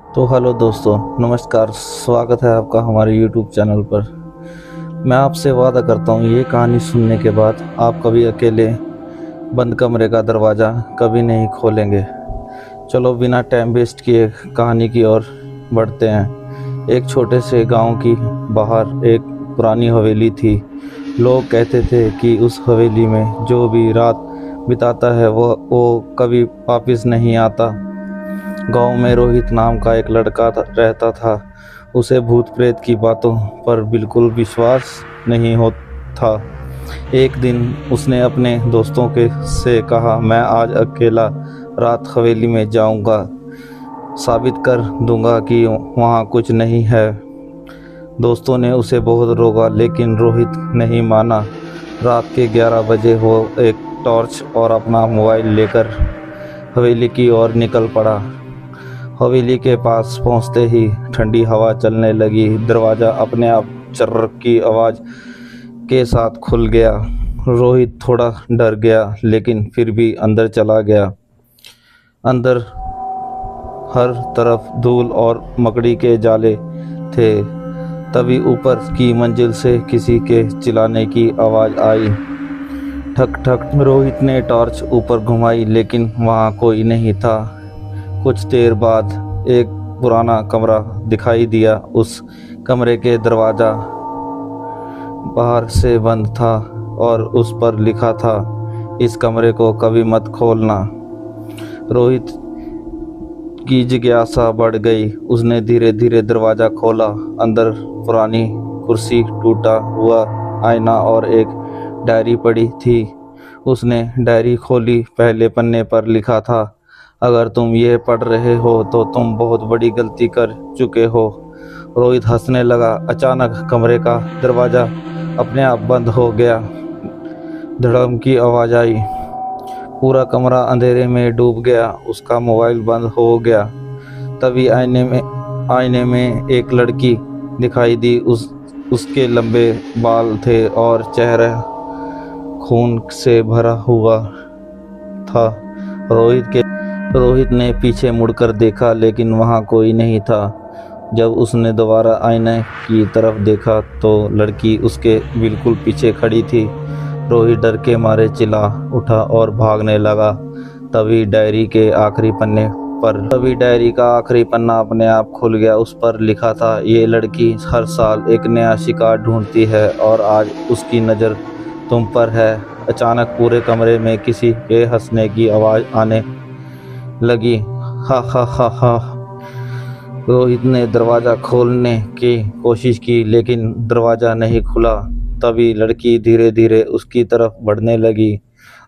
तो हेलो दोस्तों, नमस्कार। स्वागत है आपका हमारे यूट्यूब चैनल पर। मैं आपसे वादा करता हूँ, ये कहानी सुनने के बाद आप कभी अकेले बंद कमरे का दरवाज़ा कभी नहीं खोलेंगे। चलो बिना टाइम वेस्ट किए कहानी की ओर बढ़ते हैं। एक छोटे से गांव की बाहर एक पुरानी हवेली थी। लोग कहते थे कि उस हवेली में जो भी रात बिताता है वो कभी वापस नहीं आता। गांव में रोहित नाम का एक लड़का रहता था। उसे भूत प्रेत की बातों पर बिल्कुल विश्वास नहीं होता। एक दिन उसने अपने दोस्तों के से कहा, मैं आज अकेला रात हवेली में जाऊंगा, साबित कर दूंगा कि वहाँ कुछ नहीं है। दोस्तों ने उसे बहुत रोका लेकिन रोहित नहीं माना। रात के 11 बजे वो एक टॉर्च और अपना मोबाइल लेकर हवेली की ओर निकल पड़ा। हवेली के पास पहुंचते ही ठंडी हवा चलने लगी। दरवाज़ा अपने आप चर्र की आवाज़ के साथ खुल गया। रोहित थोड़ा डर गया लेकिन फिर भी अंदर चला गया। अंदर हर तरफ धूल और मकड़ी के जाले थे। तभी ऊपर की मंजिल से किसी के चिल्लाने की आवाज़ आई, ठक ठक। रोहित ने टॉर्च ऊपर घुमाई लेकिन वहाँ कोई नहीं था। कुछ देर बाद एक पुराना कमरा दिखाई दिया। उस कमरे के दरवाज़ा बाहर से बंद था और उस पर लिखा था, इस कमरे को कभी मत खोलना। रोहित की जिज्ञासा बढ़ गई। उसने धीरे धीरे दरवाज़ा खोला। अंदर पुरानी कुर्सी, टूटा हुआ आईना और एक डायरी पड़ी थी। उसने डायरी खोली। पहले पन्ने पर लिखा था, अगर तुम ये पढ़ रहे हो तो तुम बहुत बड़ी गलती कर चुके हो। रोहित हंसने लगा। अचानक कमरे का दरवाज़ा अपने आप बंद हो गया। धड़म की आवाज़ आई। पूरा कमरा अंधेरे में डूब गया। उसका मोबाइल बंद हो गया। तभी आईने में एक लड़की दिखाई दी। उसके लंबे बाल थे और चेहरा खून से भरा हुआ था। रोहित ने पीछे मुड़कर देखा लेकिन वहाँ कोई नहीं था। जब उसने दोबारा आईने की तरफ देखा तो लड़की उसके बिल्कुल पीछे खड़ी थी। रोहित डर के मारे चिल्ला उठा और भागने लगा। तभी डायरी का आखिरी पन्ना अपने आप खुल गया। उस पर लिखा था, ये लड़की हर साल एक नया शिकार ढूंढती है और आज उसकी नज़र तुम पर है। अचानक पूरे कमरे में किसी के हंसने की आवाज़ आने लगी। हा हा हा हा। रोहित ने दरवाज़ा खोलने की कोशिश की लेकिन दरवाज़ा नहीं खुला। तभी लड़की धीरे धीरे उसकी तरफ बढ़ने लगी।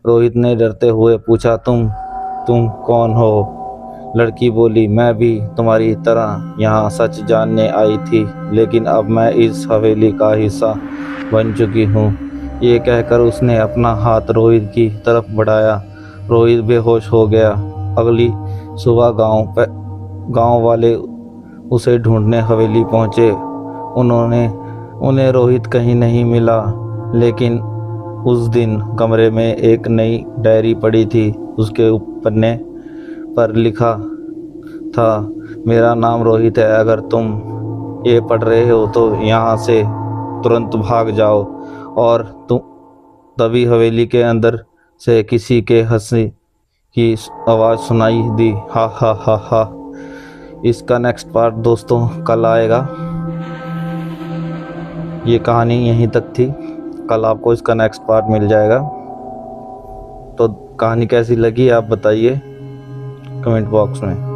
रोहित ने डरते हुए पूछा, तुम कौन हो? लड़की बोली, मैं भी तुम्हारी तरह यहाँ सच जानने आई थी, लेकिन अब मैं इस हवेली का हिस्सा बन चुकी हूँ। ये कहकर उसने अपना हाथ रोहित की तरफ बढ़ाया। रोहित बेहोश हो गया। अगली सुबह गांव वाले उसे ढूंढने हवेली पहुंचे। उन्हें रोहित कहीं नहीं मिला, लेकिन उस दिन कमरे में एक नई डायरी पड़ी थी। उसके पन्ने पर लिखा था, मेरा नाम रोहित है, अगर तुम ये पढ़ रहे हो तो यहाँ से तुरंत भाग जाओ। और तभी हवेली के अंदर से किसी के हंसी की आवाज़ सुनाई दी, हा हा हा हा। इसका नेक्स्ट पार्ट दोस्तों कल आएगा। ये कहानी यहीं तक थी। कल आपको इसका नेक्स्ट पार्ट मिल जाएगा। तो कहानी कैसी लगी आप बताइए कमेंट बॉक्स में।